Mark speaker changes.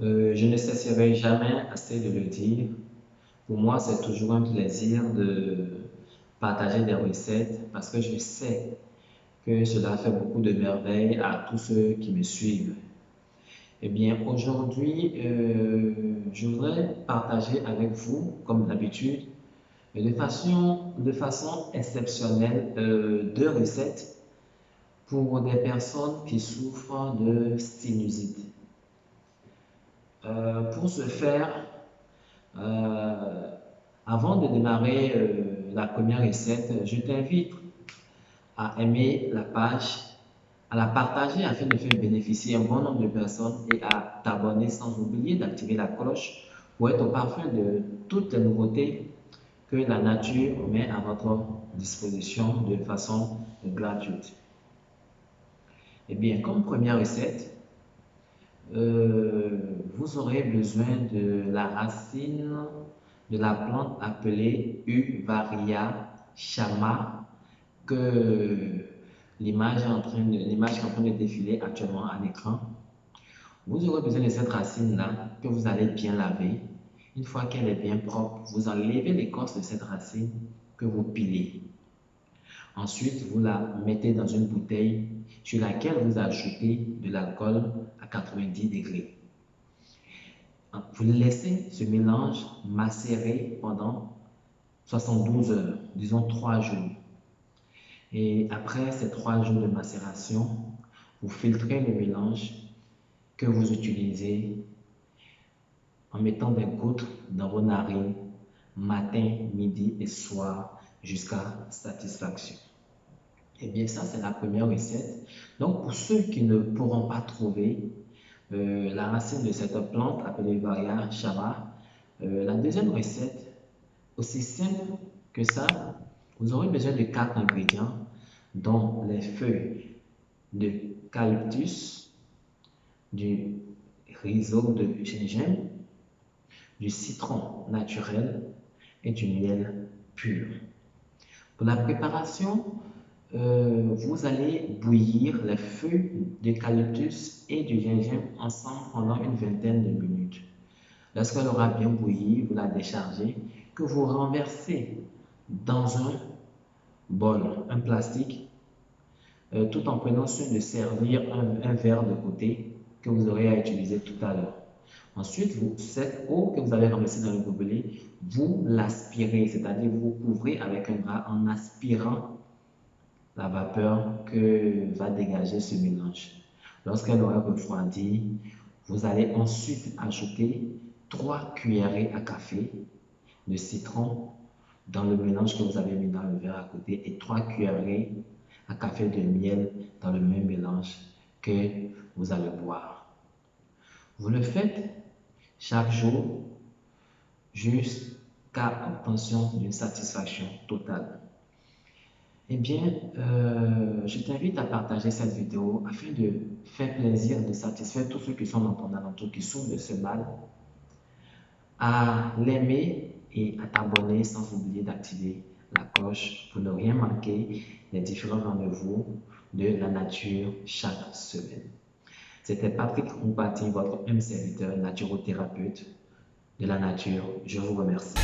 Speaker 1: Je ne cesserai jamais assez de le dire. Pour moi, c'est toujours un plaisir de partager des recettes parce que je sais que cela fait beaucoup de merveilles à tous ceux qui me suivent. Eh bien, aujourd'hui, je voudrais partager avec vous, comme d'habitude, de façon exceptionnelle, deux recettes pour des personnes qui souffrent de sinusite. Pour ce faire, euh, avant de démarrer la première recette, je t'invite à aimer la page, à la partager afin de faire bénéficier un bon nombre de personnes et à t'abonner sans oublier d'activer la cloche pour être au parfum de toutes les nouveautés que la nature met à votre disposition de façon gratuite. Eh bien, comme première recette, vous aurez besoin de la racine de la plante appelée Uvaria chama que l'image est en train de défiler actuellement à l'écran. Vous aurez besoin de cette racine-là que vous allez bien laver. Une fois qu'elle est bien propre, vous enlevez l'écorce de cette racine que vous pilez. Ensuite, vous la mettez dans une bouteille sur laquelle vous ajoutez de l'alcool à 90 degrés. Vous laissez ce mélange macérer pendant 72 heures, disons 3 jours. Et après ces 3 jours de macération, vous filtrez le mélange que vous utilisez en mettant des gouttes dans vos narines matin, midi et soir jusqu'à satisfaction. Eh bien, ça, c'est la première recette. Donc, pour ceux qui ne pourront pas trouver la racine de cette plante appelée Varia Shama, la deuxième recette, aussi simple que ça, vous aurez besoin de 4 ingrédients, dont les feuilles d'eucalyptus, du rhizome de gingembre, du citron naturel et du miel pur. Pour la préparation, vous allez bouillir les feuilles d'eucalyptus et du gingembre ensemble pendant une vingtaine de minutes. Lorsqu'elle aura bien bouilli, vous la déchargez, que vous renversez dans un bol, un plastique, tout en prenant soin de servir un verre de côté que vous aurez à utiliser tout à l'heure. Ensuite, cette eau que vous avez renversée dans le gobelet, vous l'aspirez, c'est-à-dire vous couvrez avec un drap en aspirant la vapeur que va dégager ce mélange. Lorsqu'elle aura refroidi, vous allez ensuite ajouter 3 cuillerées à café de citron dans le mélange que vous avez mis dans le verre à côté et 3 cuillerées à café de miel dans le même mélange que vous allez boire. Vous le faites chaque jour jusqu'à obtention d'une satisfaction totale. Eh bien, je t'invite à partager cette vidéo afin de faire plaisir, de satisfaire tous ceux qui sont dans ton alentour, qui souffrent de ce mal, à l'aimer et à t'abonner sans oublier d'activer la cloche pour ne rien manquer des différents rendez-vous de la nature chaque semaine. C'était Patrick Roumpati, votre serviteur, naturothérapeute de la nature. Je vous remercie.